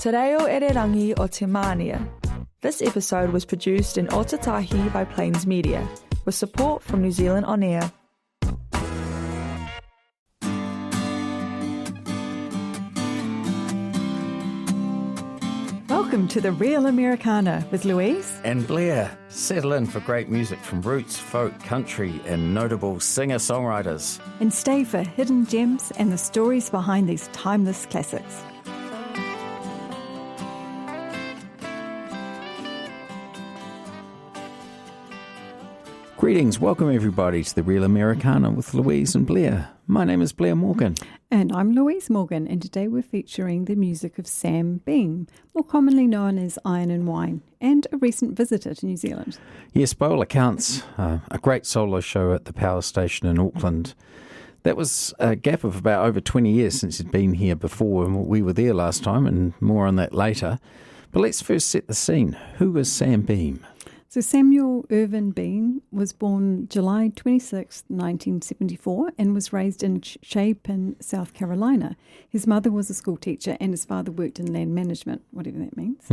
Te reo ererangi o te mānia. This episode was produced in Otatahi by Plains Media, with support from New Zealand On Air. Welcome to The Real Americana with Louise and Blair. Settle in for great music from roots, folk, country, and notable singer-songwriters. And stay for hidden gems and the stories behind these timeless classics. Greetings, welcome everybody to The Real Americana with Louise and Blair. My name is Blair Morgan. And I'm Louise Morgan, and today we're featuring the music of Sam Beam, more commonly known as Iron and Wine, and a recent visitor to New Zealand. Yes, by all accounts, a great solo show at the power station in Auckland. That was a gap of about over 20 years since he'd been here before, and we were there last time, and more on that later. But let's first set the scene. Who was Sam Beam? So Samuel Irvin Beam was born July 26, 1974, and was raised in Chapin, South Carolina. His mother was a school teacher and his father worked in land management, whatever that means.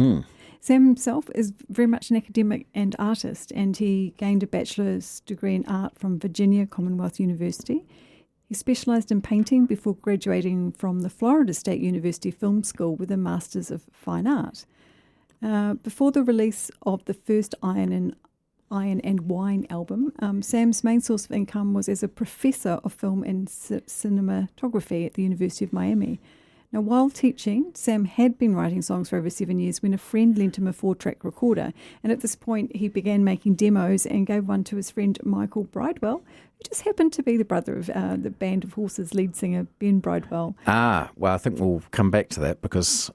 Sam himself is very much an academic and artist, and he gained a bachelor's degree in art from Virginia Commonwealth University. He specialised in painting before graduating from the Florida State University Film School with a Master's of Fine Art. Before the release of the first Iron and Wine album, Sam's main source of income was as a professor of film and cinematography at the University of Miami. Now, while teaching, Sam had been writing songs for over 7 years when a friend lent him a 4-track recorder, and at this point he began making demos and gave one to his friend Michael Bridewell, who just happened to be the brother of the Band of Horses lead singer Ben Bridewell. Well, I think we'll come back to that because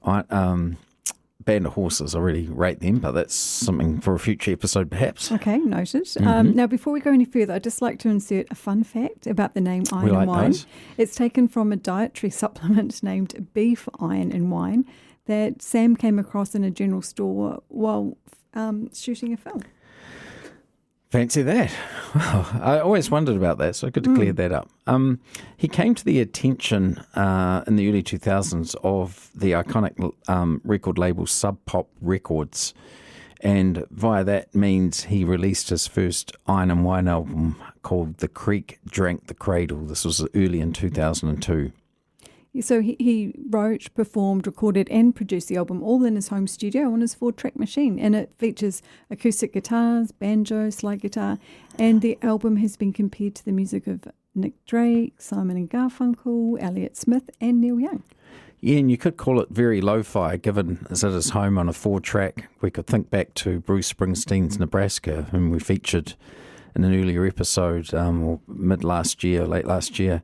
Band of Horses, I really rate them, but that's something for a future episode perhaps. Okay, noted. Now, before we go any further, I'd just like to insert a fun fact about the name Iron and Wine. Those. It's taken from a dietary supplement named Beef Iron and Wine that Sam came across in a general store while shooting a film. Fancy that. Well, I always wondered about that, so good to clear that up. He came to the attention in the early 2000s of the iconic record label Sub Pop Records, and via that means he released his first Iron and Wine album called The Creek Drank the Cradle. This was early in 2002. So he wrote, performed, recorded and produced the album all in his home studio on his 4-track machine, and it features acoustic guitars, banjo, slide guitar, and the album has been compared to the music of Nick Drake, Simon and Garfunkel, Elliott Smith and Neil Young. Yeah, and you could call it very lo-fi, given it's at his home on a 4-track. We could think back to Bruce Springsteen's Nebraska, whom we featured in an earlier episode, or late last year.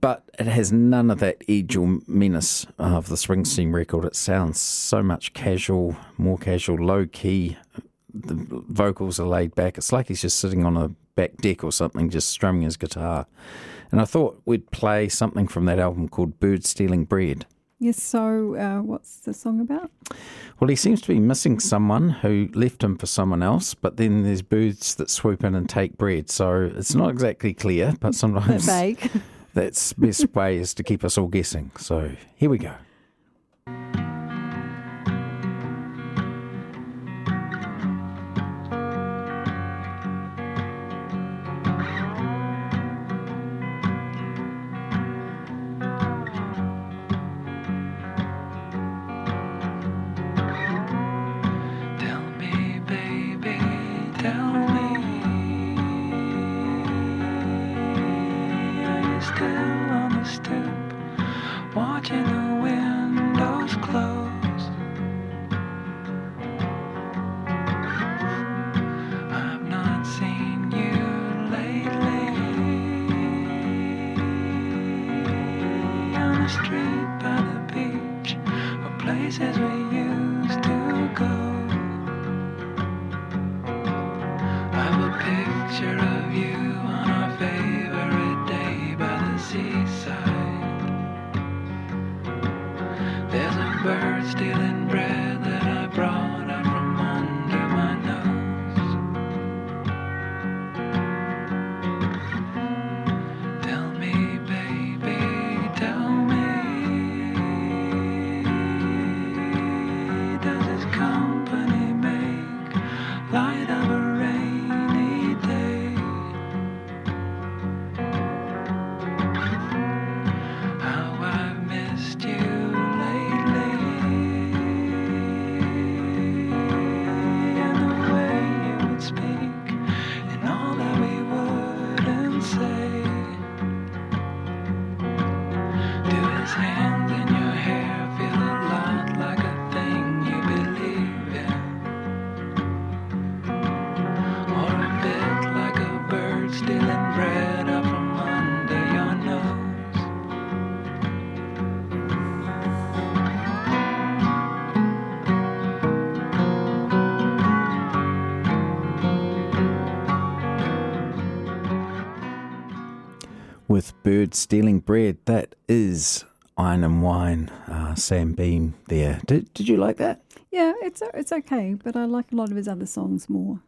But it has none of that edge or menace of the Springsteen record. It sounds so much more casual, low-key. The vocals are laid back. It's like he's just sitting on a back deck or something, just strumming his guitar. And I thought we'd play something from that album called Bird Stealing Bread. Yes, so what's the song about? Well, he seems to be missing someone who left him for someone else, but then there's birds that swoop in and take bread. So it's not exactly clear, but sometimes vague. That's the best way is to keep us all guessing. So here we go. Watching the windows close, I've not seen you lately. On the street, by the beach, or places we used to go. I have a picture of you on our favorite day by the seaside. There's a bird stealing bread that I brought out from under my nose. Tell me, baby, tell me, bird stealing bread. That is Iron and Wine, Sam Beam there. Did you like that? Yeah, it's okay, but I like a lot of his other songs more.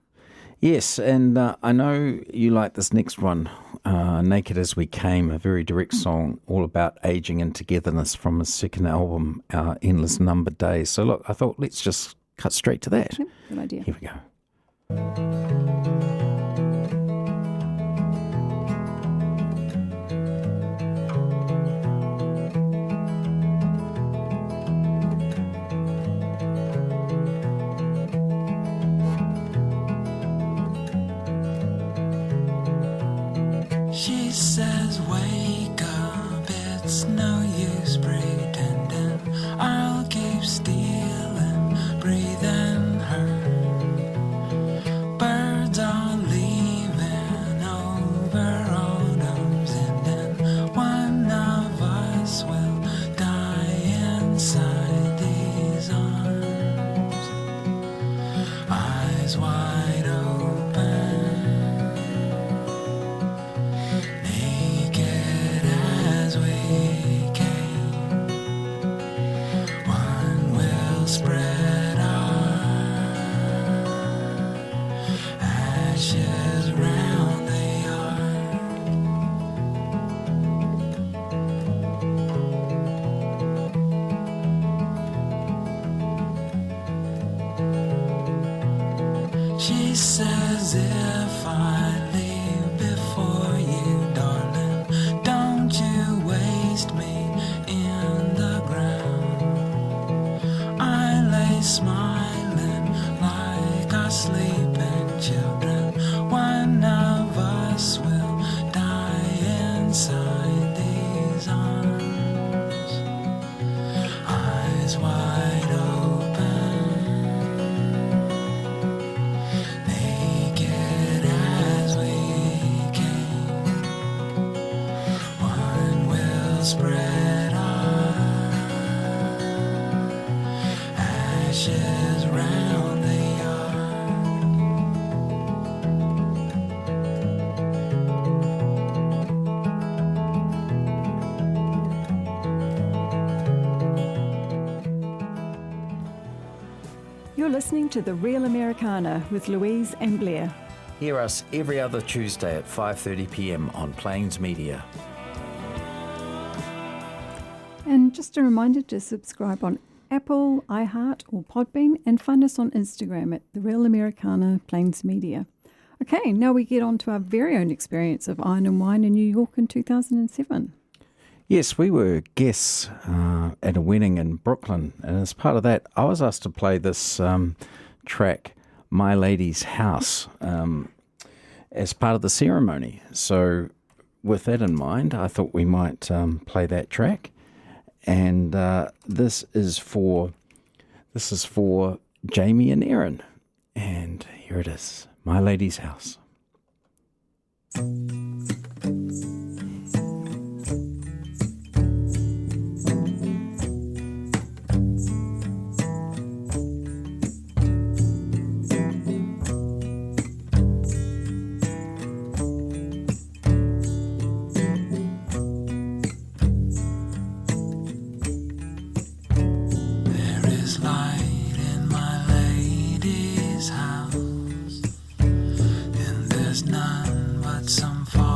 Yes, and I know you like this next one, Naked As We Came, a very direct song all about aging and togetherness from his second album, Endless Numbered Days. So look, I thought let's just cut straight to that. Yep, good idea. Here we go. She says, wake up, it's no use pretending. I'll keep stealing, breathing her. Birds are leaving over autumn's ending. One of us will die inside these arms. Eyes wide open. Naked as we came, one will spread our ashes round the yard. She says if I leave before you, darling, don't you waste me in the ground. I lay smiling like our sleeping children. One of us will die inside these arms. Eyes wide open. Naked as we came, one will spread our ashes round the yard. You're listening to The Real Americana with Louise and Blair. Hear us every other Tuesday at 5:30 p.m. on Plains Media. And just a reminder to subscribe on Apple, iHeart or Podbean, and find us on Instagram at The Real Americana Plains Media. Okay, now we get on to our very own experience of Iron and Wine in New York in 2007. Yes, we were guests at a wedding in Brooklyn, and as part of that, I was asked to play this track, My Lady's House, as part of the ceremony. So with that in mind, I thought we might play that track. And this is for Jamie and Erin. And here it is, My Lady's House. There is light in my lady's house, and there's none but some fire.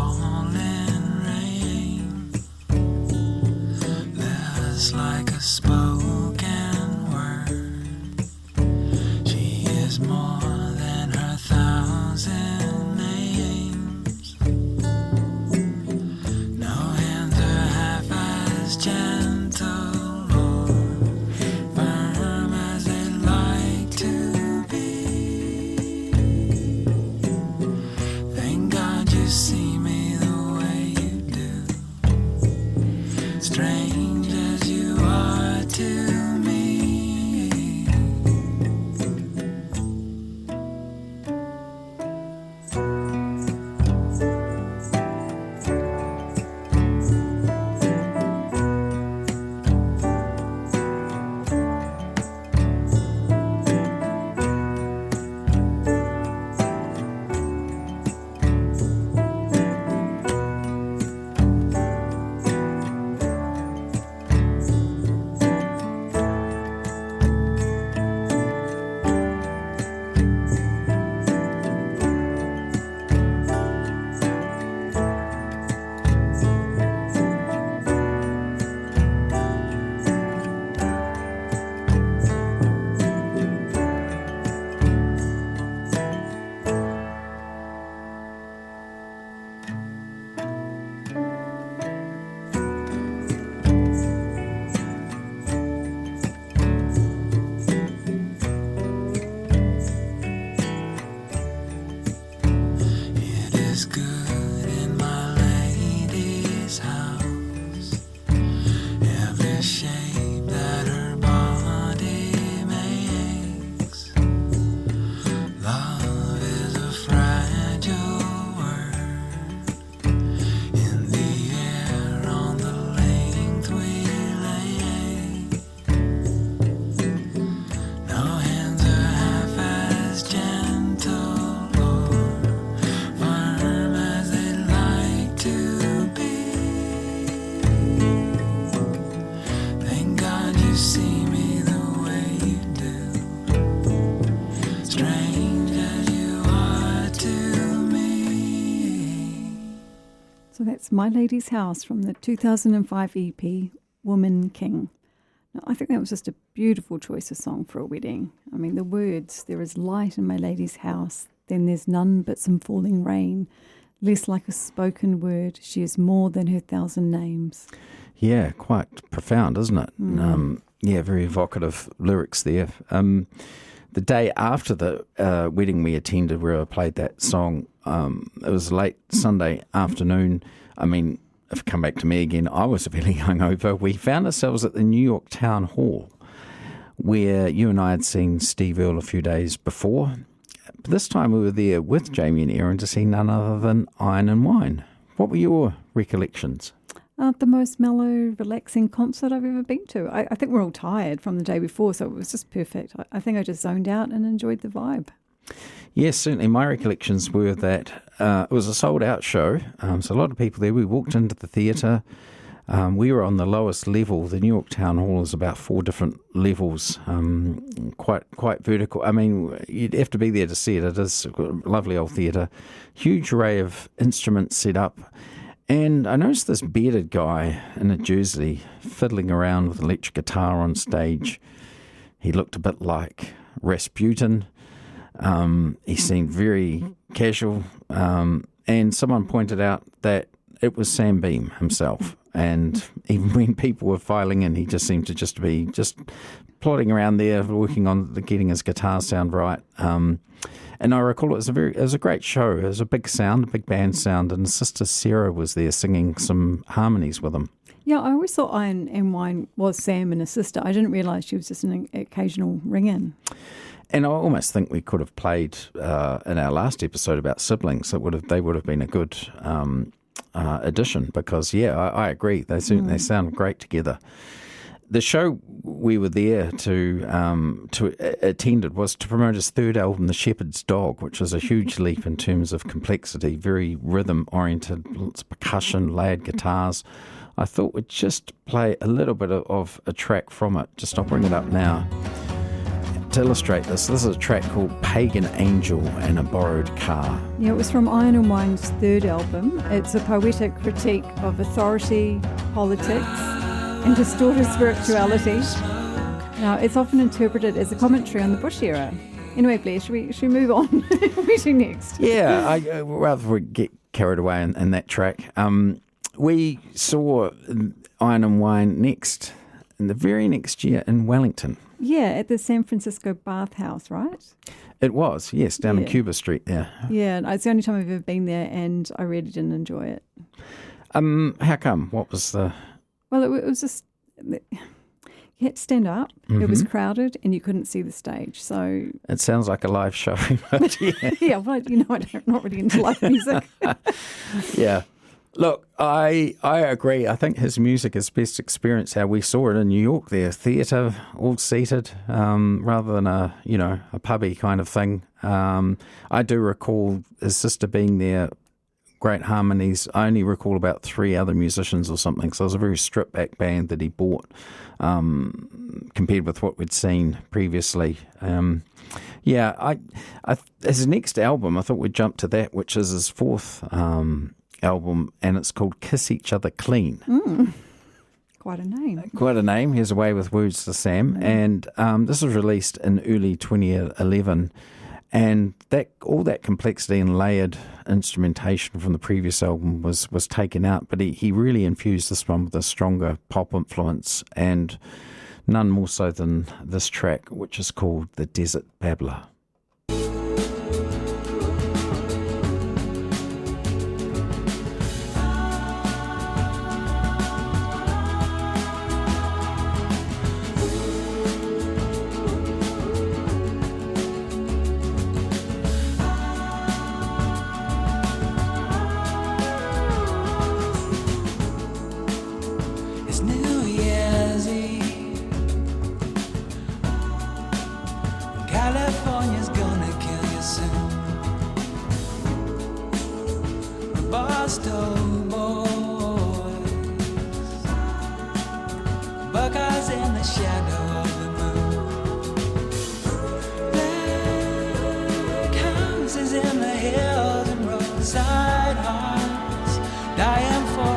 My Lady's House from the 2005 EP, Woman King. Now, I think that was just a beautiful choice of song for a wedding. I mean, the words, there is light in my lady's house, then there's none but some falling rain. Less like a spoken word, she is more than her 1,000 names. Yeah, quite profound, isn't it? Yeah, very evocative lyrics there. The day after the wedding we attended where I played that song, it was late Sunday afternoon. I mean, if you come back to me again, I was fairly hungover. We found ourselves at the New York Town Hall where you and I had seen Steve Earle a few days before. But this time we were there with Jamie and Erin to see none other than Iron and Wine. What were your recollections? The most mellow, relaxing concert I've ever been to. I think we're all tired from the day before, so it was just perfect. I think I just zoned out and enjoyed the vibe. Yes, certainly. My recollections were that it was a sold-out show, so a lot of people there. We walked into the theatre. We were on the lowest level. The New York Town Hall is about 4 different levels, quite vertical. I mean, you'd have to be there to see it. It is a lovely old theatre. Huge array of instruments set up. And I noticed this bearded guy in a jersey fiddling around with an electric guitar on stage. He looked a bit like Rasputin. He seemed very casual. And someone pointed out that it was Sam Beam himself. And even when people were filing in, he just seemed to be plodding around there, working on getting his guitar sound right. And I recall it was a great show. It was a big sound, a big band sound, and his sister Sarah was there singing some harmonies with him. Yeah, I always thought Iron and Wine was Sam and his sister. I didn't realise she was just an occasional ring-in. And I almost think we could have played in our last episode about siblings. They would have been a good addition because, yeah, I agree. They sound great together. The show we were there to attended was to promote his third album, The Shepherd's Dog, which is a huge leap in terms of complexity, very rhythm-oriented, lots of percussion, layered guitars. I thought we'd just play a little bit of a track from it. Just I'll bring it up now. To illustrate this is a track called Pagan Angel and a Borrowed Car. Yeah, it was from Iron and Wine's third album. It's a poetic critique of authority, politics, and distorted spirituality. Now, it's often interpreted as a commentary on the Bush era. Anyway, Blair, should we move on? What do you next? Yeah, rather we get carried away in that track. We saw Iron and Wine in the very next year in Wellington. Yeah, at the San Francisco Bath House, right? It was, yes, down in Cuba Street there. Yeah, it's the only time I've ever been there, and I really didn't enjoy it. How come? What was the... Well, it was just... You had to stand up, It was crowded, and you couldn't see the stage, so... It sounds like a live show. But yeah. Yeah, well, I'm not really into live music. Yeah. Look, I agree. I think his music is best experienced how we saw it in New York there. Theatre, all seated, rather than a pubby kind of thing. I do recall his sister being there, great harmonies. I only recall about 3 other musicians or something, so it was a very stripped-back band that he bought compared with what we'd seen previously. His next album, I thought we'd jump to that, which is his 4th album, and it's called Kiss Each Other Clean. Quite a name. Quite a name. Here's Away with Words to Sam. And this was released in early 2011. And all that complexity and layered instrumentation from the previous album was taken out, but he really infused this one with a stronger pop influence, and none more so than this track, which is called The Desert Babbler. California's gonna kill you soon. The Barstow boys, Buckeyes in the shadow of the moon. Black houses in the hills and roadside hearts, dying for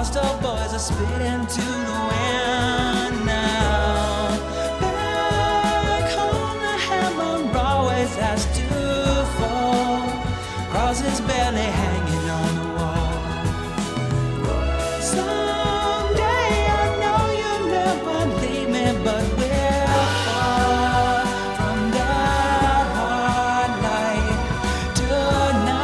Most old boys are spit into the wind now. Back home the hammer always has to fall. Crosses barely hanging on the wall. Someday I know you'll never leave me, but we're far from that hard light tonight.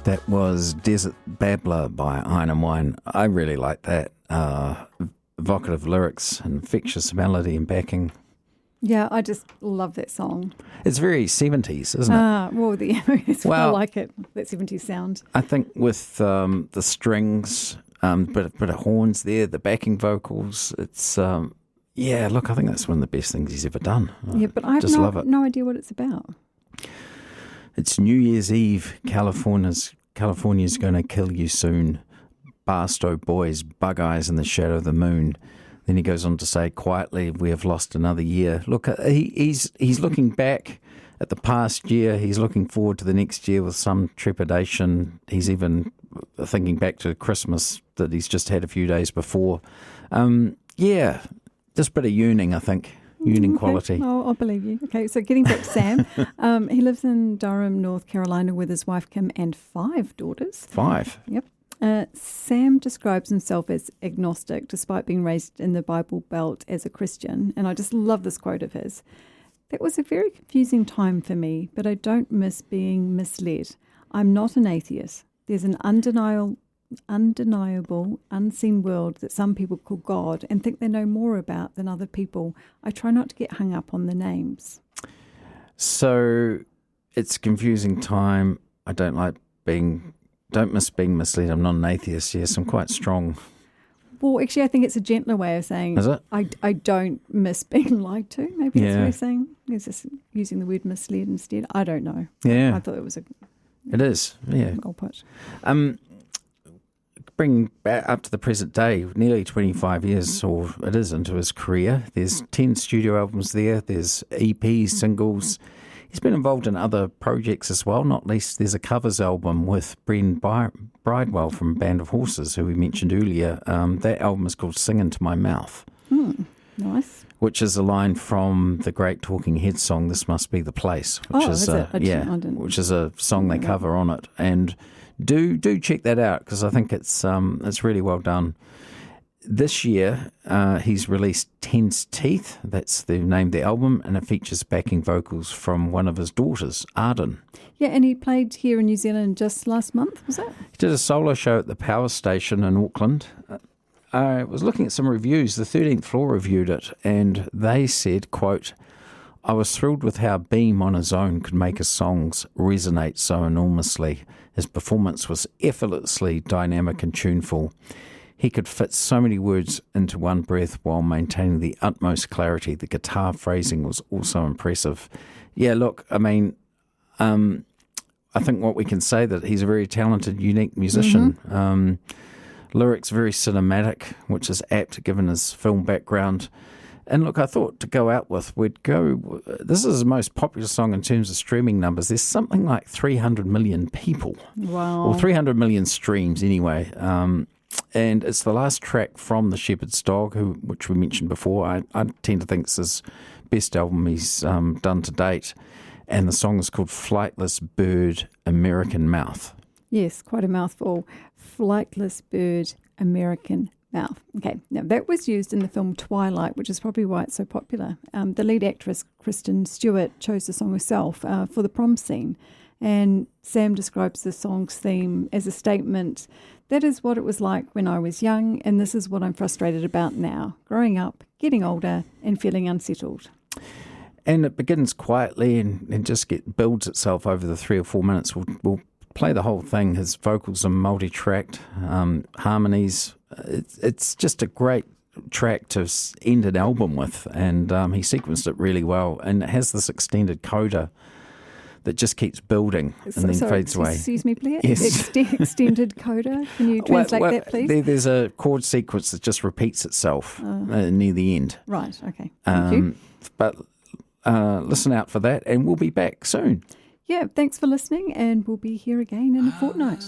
That was Desert Babbler by Iron Wine. I really like that. Evocative lyrics, infectious melody and backing. Yeah, I just love that song. It's very 70s, isn't it? I like it, that 70s sound. I think with the strings, bit of horns there, the backing vocals, it's, I think that's one of the best things he's ever done. Yeah, but I have no idea what it's about. It's New Year's Eve, California's going to kill you soon. Barstow boys, bug eyes in the shadow of the moon. Then he goes on to say, quietly, we have lost another year. Look, he's looking back at the past year. He's looking forward to the next year with some trepidation. He's even thinking back to Christmas that he's just had a few days before. Just a bit of yearning, I think. Union quality. Oh, I'll believe you. Okay, so getting back to Sam, he lives in Durham, North Carolina with his wife Kim and 5 daughters. 5? Yep. Sam describes himself as agnostic despite being raised in the Bible Belt as a Christian, and I just love this quote of his. That was a very confusing time for me, but I don't miss being misled. I'm not an atheist. There's an undeniable, unseen world that some people call God and think they know more about than other people. I try not to get hung up on the names. So it's a confusing time. I don't miss being misled. I'm not an atheist. Yes, I'm quite strong. Well, actually, I think it's a gentler way of saying, is it? I don't miss being lied to. Maybe that's what he's saying. He's just using the word misled instead. I don't know. Yeah. I thought it was It is, yeah. Well put. Bring back up to the present day, nearly 25 years, or it is, into his career. There's 10 studio albums there. There's EPs, singles. He's been involved in other projects as well, not least there's a covers album with Bren Bridewell from Band of Horses, who we mentioned earlier. That album is called Sing Into My Mouth. Nice. Which is a line from the great Talking Heads song, This Must Be the Place. Which is it? Which is a song they cover on it. And do check that out, because I think it's really well done. This year, he's released Tense Teeth. That's the name of the album, and it features backing vocals from one of his daughters, Arden. Yeah, and he played here in New Zealand just last month, was it? He did a solo show at the Power Station in Auckland. I was looking at some reviews. The 13th Floor reviewed it, and they said, quote, I was thrilled with how Beam on his own could make his songs resonate so enormously. His performance was effortlessly dynamic and tuneful. He could fit so many words into one breath while maintaining the utmost clarity. The guitar phrasing was also impressive. Yeah, look, I mean, I think what we can say that he's a very talented, unique musician. Mm-hmm. Lyrics very cinematic, which is apt given his film background. And look, I thought to go out with, this is his most popular song in terms of streaming numbers. There's something like 300 million people. Wow. Or 300 million streams anyway. And it's the last track from The Shepherd's Dog, which we mentioned before. I tend to think it's his best album he's done to date. And the song is called Flightless Bird, American Mouth. Yes, quite a mouthful. Flightless Bird, American Mouth. Okay, now that was used in the film Twilight, which is probably why it's so popular. The lead actress, Kristen Stewart, chose the song herself for the prom scene. And Sam describes the song's theme as a statement, that is what it was like when I was young, and this is what I'm frustrated about now, growing up, getting older, and feeling unsettled. And it begins quietly and just builds itself over the 3 or 4 minutes. We'll play the whole thing. His vocals are multi-tracked, harmonies. It's just a great track to end an album with, and he sequenced it really well, and it has this extended coda that just keeps building and then fades away. Excuse me, Blair? Yes. Extended coda? Can you translate that, please? There's a chord sequence that just repeats itself near the end. Right, okay. Thank you. But listen out for that, and we'll be back soon. Yeah, thanks for listening, and we'll be here again in a fortnight.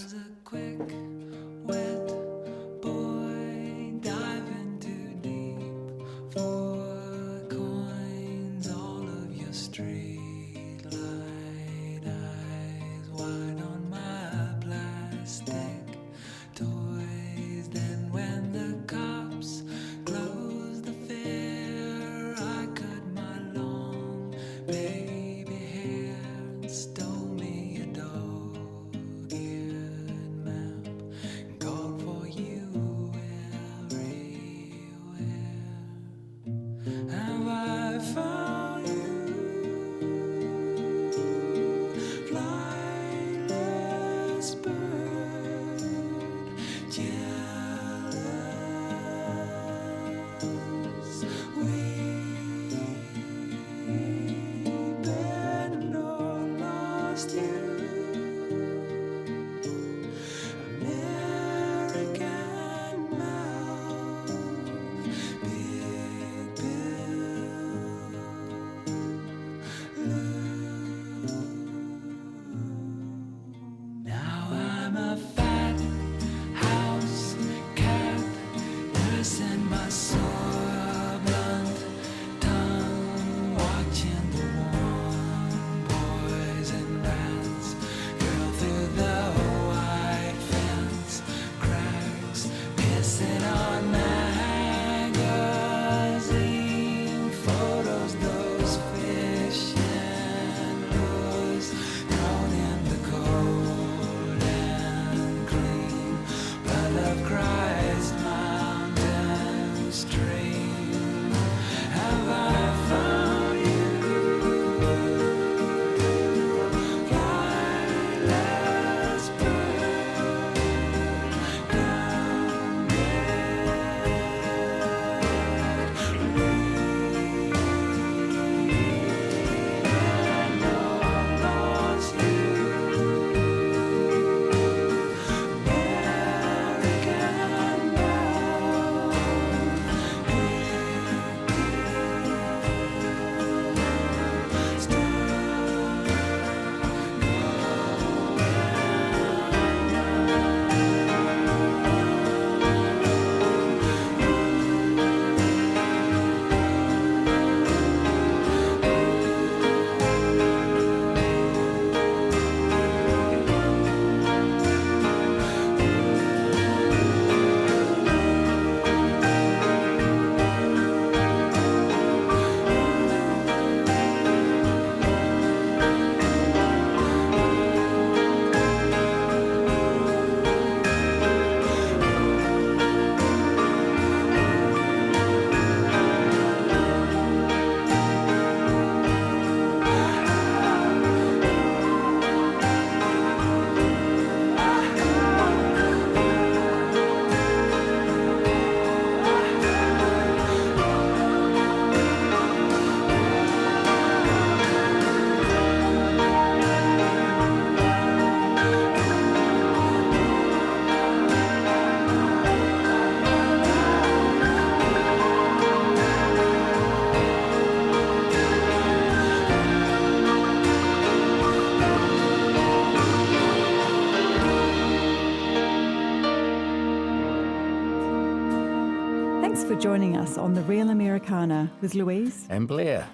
For joining us on The Real Americana with Louise and Blair.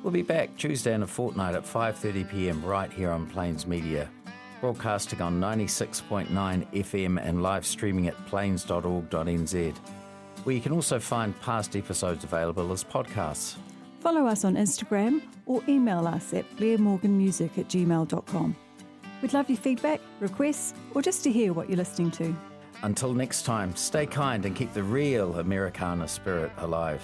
We'll be back Tuesday in a fortnight at 5:30 p.m. right here on Plains Media, broadcasting on 96.9 FM and live streaming at plains.org.nz, where you can also find past episodes available as podcasts. Follow us on Instagram or email us at BlairMorganMusic@gmail.com. We'd love your feedback, requests, or just to hear what you're listening to. Until next time, stay kind and keep the real Americana spirit alive.